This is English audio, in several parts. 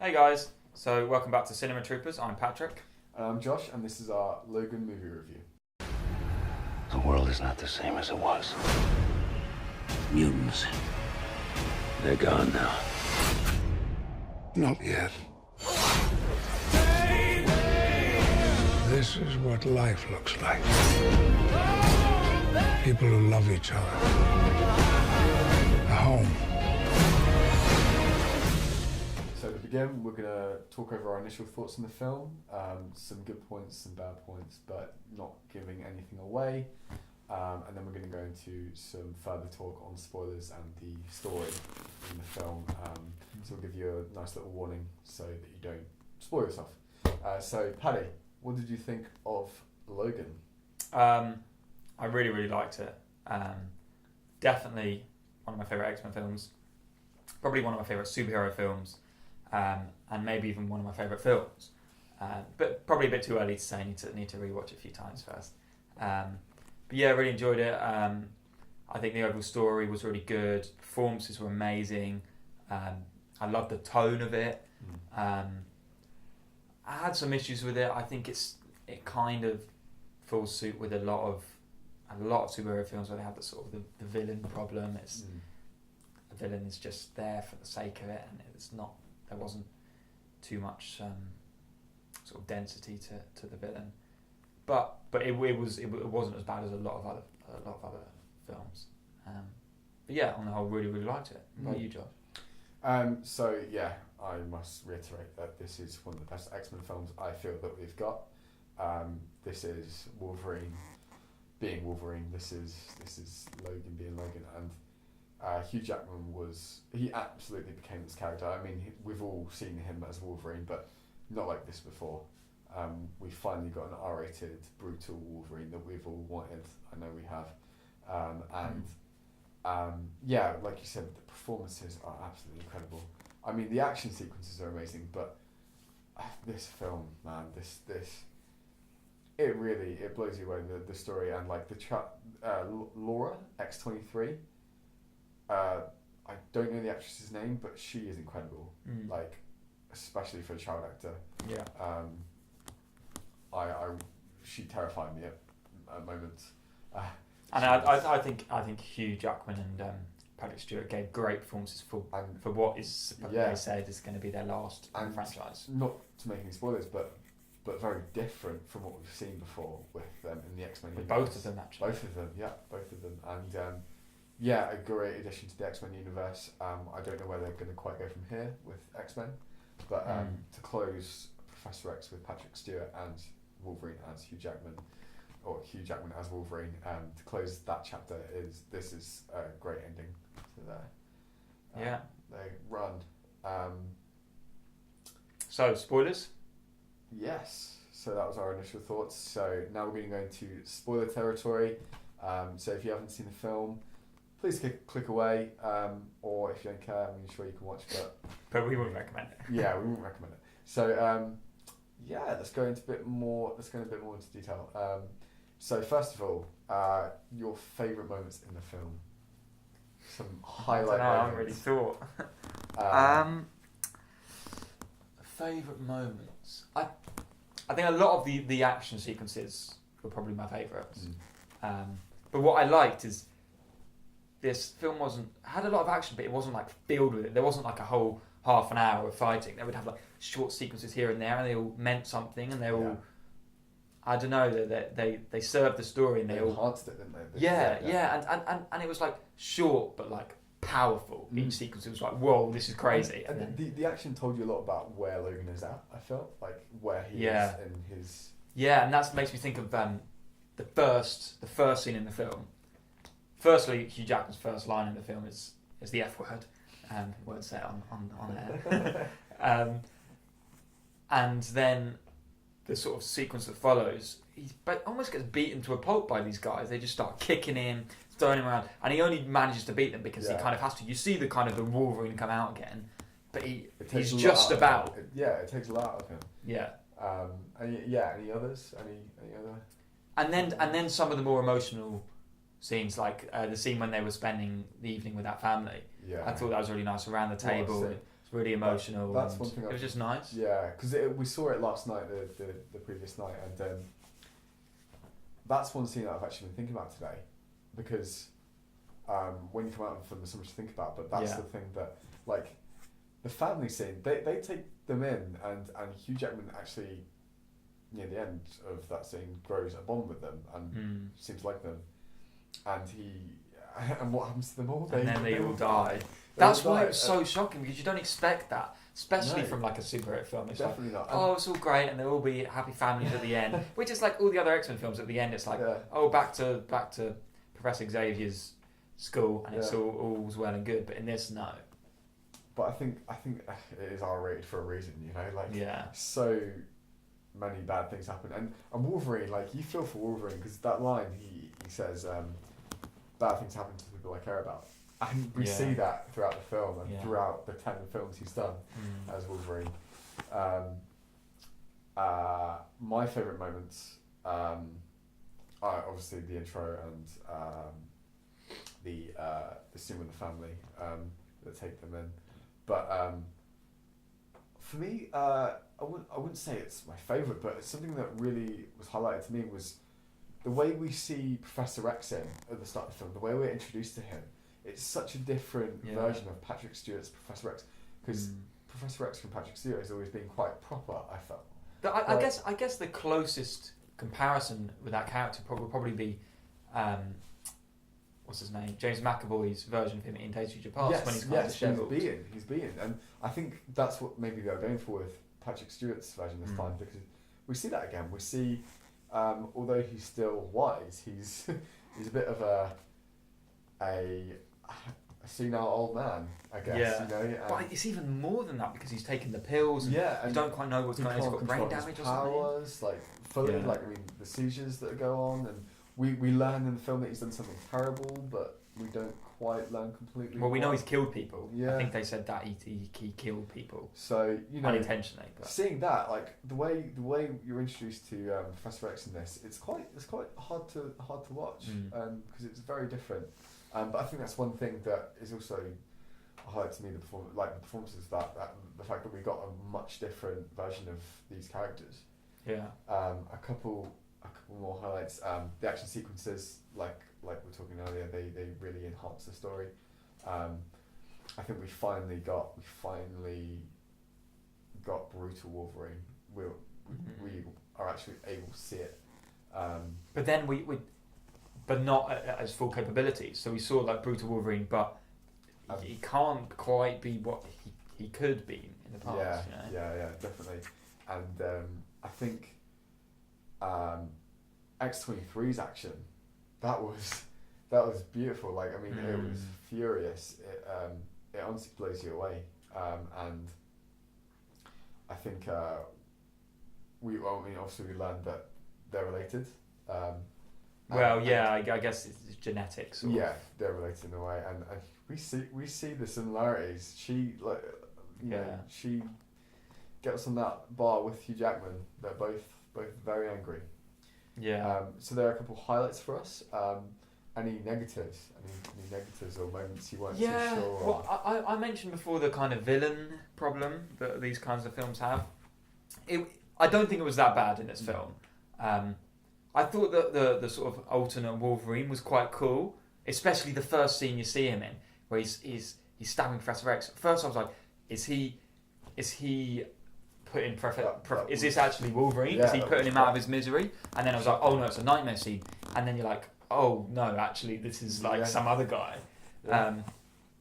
Hey guys, so welcome back to Cinema Troopers. I'm Patrick. I'm Josh, and this is our Logan movie review. The world is not the same as it was. Mutants. They're gone now. Not yet. This is what life looks like. People who love each other. A home. So to begin, we're going to talk over our initial thoughts on the film, some good points, some bad points, but not giving anything away. And then we're going to go into some further talk on spoilers and the story in the film. So we'll give you a nice little warning so that you don't spoil yourself. So Paddy, what did you think of Logan? I really liked it. Definitely one of my favourite X-Men films. Probably one of my favourite superhero films. And maybe even one of my favourite films. But probably a bit too early to say. I need to rewatch it a few times first. But yeah, I really enjoyed it. I think the overall story was really good. Performances were amazing. I loved the tone of it. I had some issues with it. I think it kind of falls suit with a lot of superhero films where they have the sort of the villain problem. The villain is just there for the sake of it, and there wasn't too much sort of density to the villain. But it wasn't as bad as a lot of other films. But yeah, on the whole, really liked it. What about you, Josh? So yeah, I must reiterate that this is one of the best X-Men films I feel that we've got. This is Wolverine being Wolverine. This is Logan being Logan, and Hugh Jackman he absolutely became this character. I mean, we've all seen him as Wolverine, but not like this before. We finally got an R-rated, brutal Wolverine that we've all wanted. I know we have. Yeah, like you said, the performances are absolutely incredible. I mean, the action sequences are amazing, but this film, man, it blows you away, the story, and like Laura X-23. I don't know the actress's name, but she is incredible. Like, especially for a child actor. Yeah. She terrified me at moments. And I think Hugh Jackman and Patrick Stewart gave great performances for what is they said is going to be their last franchise. Not to make any spoilers, but very different from what we've seen before with them in the X-Men universe. Both of them, actually. Both of them, and yeah, a great addition to the X-Men universe. I don't know where they're going to quite go from here with X-Men, but to close Professor X with Patrick Stewart and Wolverine as Hugh Jackman, or Hugh Jackman as Wolverine, to close that chapter is a great ending to their run. So, spoilers? Yes, so that was our initial thoughts. So now we're going to go into spoiler territory. So if you haven't seen the film, please click away, or if you don't care, I'm sure you can watch, but we wouldn't recommend it. Yeah, we wouldn't recommend it. So let's go into a bit more into detail. So first of all, your favourite moments in the film. Some highlight moments. I haven't really thought. Favourite moments. I think a lot of the action sequences were probably my favourites. But what I liked is this film had a lot of action, but it wasn't like filled with it. There wasn't like a whole half an hour of fighting. They would have like short sequences here and there, and they all meant something, and they all, I don't know, they served the story, and they all enhanced it, didn't they? And it was like short but like powerful. Each sequence, it was like, whoa, this is crazy. And the action told you a lot about where Logan is at. I felt like where he is in his. Yeah, and that makes me think of the first scene in the film. Firstly, Hugh Jackman's first line in the film is the F word. Won't say it on air. And then the sort of sequence that follows, he almost gets beaten to a pulp by these guys. They just start kicking him, throwing him around, and he only manages to beat them because he kind of has to. You see the kind of the Wolverine come out again, but he's just about. It takes a lot out of him. Yeah. Any others? Any other? And then some of the more emotional scenes, like the scene when they were spending the evening with that family. Yeah. I thought that was really nice around the table. It's really emotional. That's one thing. It was just nice. Yeah, because we saw it last night, the previous night, and that's one scene that I've actually been thinking about today, because when you come out of the film, there's so much to think about. But that's the thing that, like, the family scene, they take them in, and Hugh Jackman actually, near the end of that scene, grows a bond with them and seems to like them, and what happens to them all? And then they all die. That's why it was so shocking, because you don't expect that, especially from like a superhero film. It's definitely like, not. oh, it's all great, and they'll all be happy families at the end. Which is like all the other X-Men films. At the end, it's like, oh, back to Professor Xavier's school, and it's all's well and good. But in this, no. But I think it is R-rated for a reason, you know. Like, so many bad things happen, and Wolverine, like, you feel for Wolverine, because that line he says, bad things happen to people I care about. And we see that throughout the film and throughout the 10 films he's done as Wolverine. My favourite moments are obviously the intro and the scene with the family that take them in. But for me, I wouldn't say it's my favourite, but it's something that really was highlighted to me was the way we see Professor X in at the start of the film, the way we're introduced to him. It's such a different version of Patrick Stewart's Professor X, because Professor X from Patrick Stewart has always been quite proper, I felt. But I guess the closest comparison with that character would probably be what's his name? James McAvoy's version of him in Days of Future Past, when he's quite dishevelled. He's being, and I think that's what maybe they're going for with Patrick Stewart's version this time, because we see that again. We see, although he's still wise, he's a bit of a senile old man, I guess. Yeah. You know, but it's even more than that, because he's taking the pills. And and you don't quite know what's going on. He's got brain damage or something. Like fully, like, I mean, the seizures that go on, and we learn in the film that he's done something terrible, but we don't quite learn completely. Well, we know he's killed people. Yeah. I think they said that he killed people. So, you know, unintentionally. But. Seeing that, like the way you're introduced to Professor X in this, it's quite hard to watch, because it's very different. But I think that's one thing that is also a highlight to me, the performances, that the fact that we got a much different version of these characters. Yeah. A couple more highlights. The action sequences, like we were talking earlier, they really enhance the story. I think we finally got brutal Wolverine. We are actually able to see it. But then but not as full capabilities. So we saw like brutal Wolverine, but he can't quite be what he could be in the past. Yeah, definitely. And I think X-23's action, that was beautiful. Like, I mean, it was furious. It honestly blows you away. And I think obviously we learned that they're related. I guess it's genetics. Yeah, they're related in a way, and we see the similarities. She she gets on that bar with Hugh Jackman. They're both very angry. Yeah. So there are a couple of highlights for us. Any negatives? Any negatives or moments you weren't too sure? Well, I mentioned before the kind of villain problem that these kinds of films have. I don't think it was that bad in this film. I thought that the sort of alternate Wolverine was quite cool, especially the first scene you see him in, where he's stabbing Professor X. At first I was like, is he putting is this actually Wolverine? Yeah, is he putting him out of his misery? And then I was like, oh no, it's a nightmare scene. And then you're like, oh no, actually this is like some other guy. Yeah.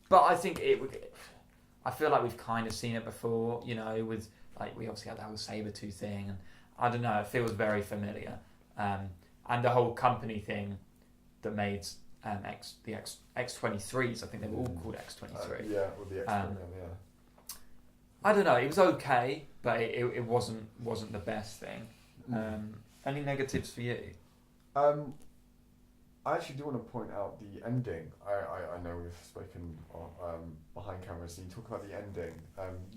But I think I feel like we've kind of seen it before, you know, with like we obviously had the whole Sabretooth thing, and I don't know, it feels very familiar. And the whole company thing that made the X-23s, I think they were all called X-23. With the X-23, I don't know, it was okay, but it wasn't the best thing. Any negatives for you? I actually do want to point out the ending. I know we've spoken behind cameras, so you talk about the ending.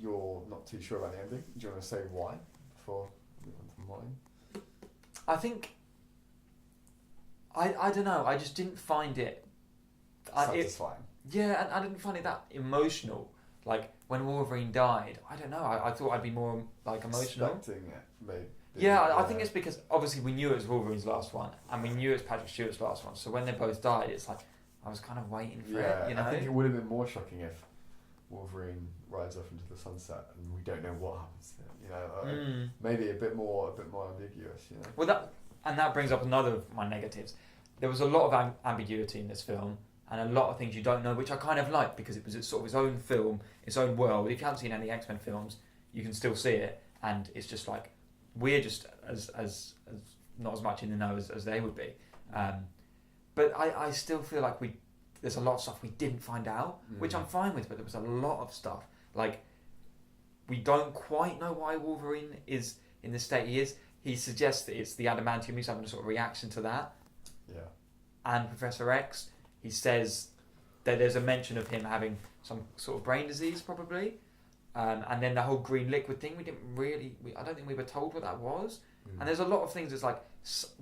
You're not too sure about the ending. Do you want to say why before we move on to mine? I think I don't know. I just didn't find it satisfying. And I didn't find it that emotional. Like when Wolverine died, I don't know. I thought I'd be more like emotional. Expecting it, maybe. Yeah, I think it's because obviously we knew it was Wolverine's last one, and we knew it was Patrick Stewart's last one. So when they both died, it's like I was kind of waiting for it. You know, I think it would have been more shocking if Wolverine rides off into the sunset and we don't know what happens to him. You know, maybe a bit more ambiguous. You know. Well, that brings up another of my negatives. There was a lot of ambiguity in this film, and a lot of things you don't know, which I kind of like because it was sort of its own film, its own world. If you haven't seen any X-Men films, you can still see it, and it's just like we're just as not as much in the know as they would be. But I still feel like there's a lot of stuff we didn't find out, which I'm fine with, but there was a lot of stuff. Like, we don't quite know why Wolverine is in the state he is. He suggests that it's the adamantium. He's having a sort of reaction to that. Yeah. And Professor X, he says that there's a mention of him having some sort of brain disease, probably. And then the whole green liquid thing, I don't think we were told what that was. And there's a lot of things that's like,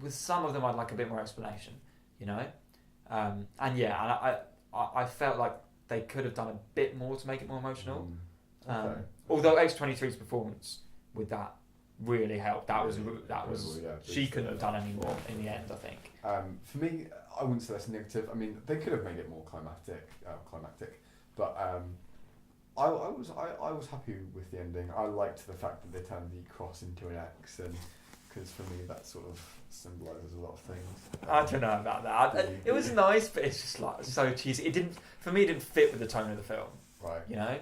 with some of them I'd like a bit more explanation, you know? I felt like they could have done a bit more to make it more emotional. Although X-23's performance with that really helped. That was she couldn't have done any more in the end, I think. For me, I wouldn't say that's negative. I mean, they could have made it more climactic, but I was happy with the ending. I liked the fact that they turned the cross into an X, and because for me that sort of symbolises a lot of things. I don't know about that. It was nice, but it's just like so cheesy. It didn't fit with the tone of the film. Right. You know,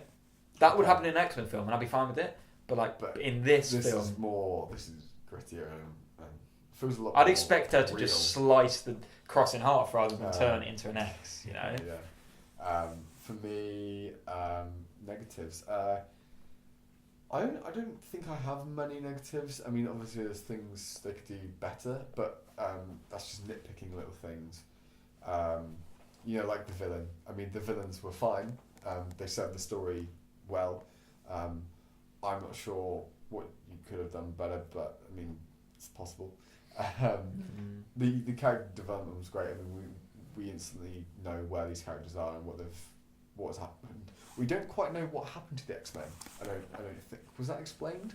that would happen in an X-Men film, and I'd be fine with it. But in this film, this is grittier and feels a lot. I'd expect her to just slice the cross in half rather than turn it into an X. You know. Yeah. For me, negatives. I don't think I have many negatives. I mean, obviously there's things they could do better, but that's just nitpicking little things. You know, like the villain. I mean, the villains were fine. They served the story well. I'm not sure what you could have done better, but I mean, it's possible. The character development was great. I mean, we instantly know where these characters are and what's happened. We don't quite know what happened to the X-Men. I don't think, was that explained?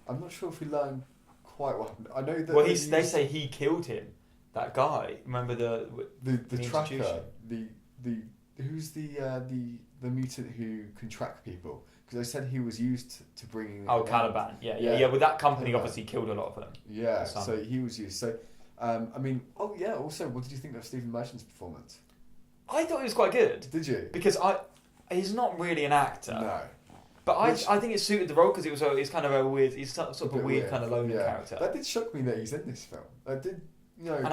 I'm not sure if we learned quite what happened. I know that. Well, they say he killed him. That guy. Remember the tracker. Who's the mutant who can track people? Because they said he was used to bringing. Oh, Caliban. Yeah. Well, that company obviously killed a lot of them. Yeah. So he was used. So, I mean, also, what did you think of Stephen Merchant's performance? I thought he was quite good. Did you? Because he's not really an actor. No. But I think it suited the role because it's kind of a weird. He's sort of a weird kind of lonely character. That did shock me that he's in this film. And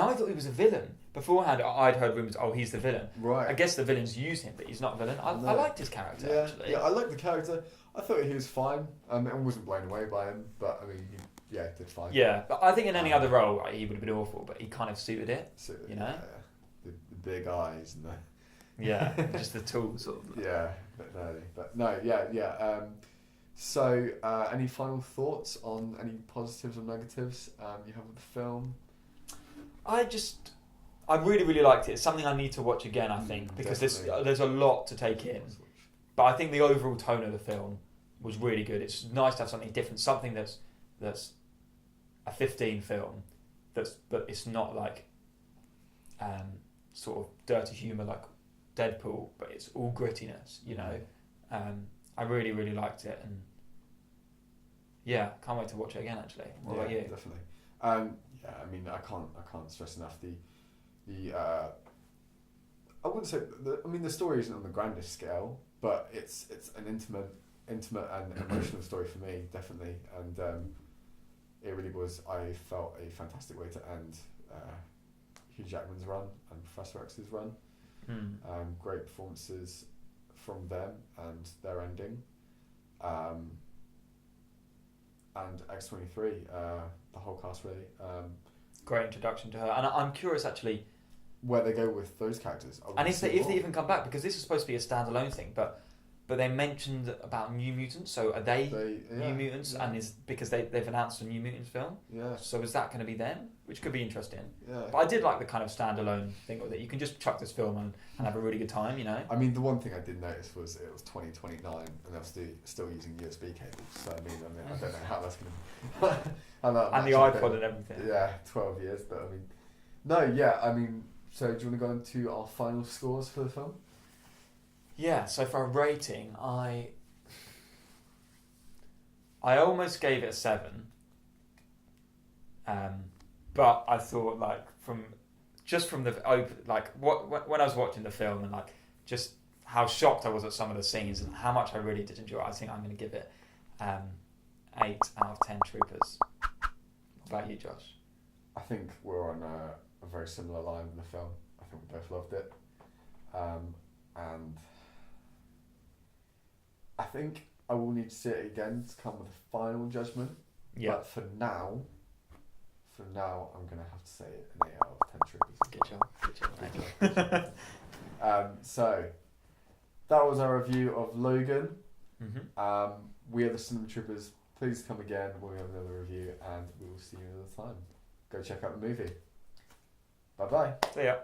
I thought he was a villain. Beforehand, I'd heard rumours, he's the villain. Right. I guess the villains use him, but he's not a villain. I liked his character, actually. Yeah, I liked the character. I thought he was fine. I wasn't blown away by him, but I mean, he did fine. Yeah, but I think in any other role, he would have been awful, but he kind of suited it, you know? Yeah. The big eyes and the... Yeah, just the tool, sort of. Yeah, but no, yeah. So, any final thoughts on any positives or negatives you have with the film? I really, really liked it. It's something I need to watch again, I think, because there's a lot to take in. But I think the overall tone of the film was really good. It's nice to have something different, something that's a 15 film, but it's not like sort of dirty humour like Deadpool, but it's all grittiness, you know. I really, really liked it, and yeah, can't wait to watch it again. Actually, what about you? Definitely. I mean, I can't stress enough the I wouldn't say the story isn't on the grandest scale, but it's an intimate and emotional story for me, definitely, and it really was. I felt a fantastic way to end Hugh Jackman's run and Professor X's run. Great performances from them and their ending, and X-23, the whole cast really. Great introduction to her, and I'm curious actually where they go with those characters. And if they even come back, because this is supposed to be a standalone thing, but but they mentioned about New Mutants. So are they New Mutants? Yeah. And is because they've announced a New Mutants film. Yeah. So is that going to be them? Which could be interesting. Yeah. But I did like the kind of standalone thing with it. You can just chuck this film and have a really good time, you know? I mean, the one thing I did notice was it was 2029 and they're still using USB cables. So I don't know how that's going to. And the iPod and everything. Yeah, 12 years. But I mean, no, yeah. I mean, so do you want to go into our final scores for the film? Yeah. So for a rating, I almost gave it a 7. But I thought from the open, when I was watching the film and just how shocked I was at some of the scenes and how much I really did enjoy it, I think I'm going to give it 8 out of 10 Troopers. What about you, Josh? I think we're on a very similar line in the film. I think we both loved it. And I think I will need to see it again to come with a final judgment. Yeah. But for now, I'm going to have to say an 8 out of 10 Troopers. Good job. So, that was our review of Logan. Mm-hmm. We are the Cinema Troopers. Please come again when we have another review, and we will see you another time. Go check out the movie. Bye bye. See ya.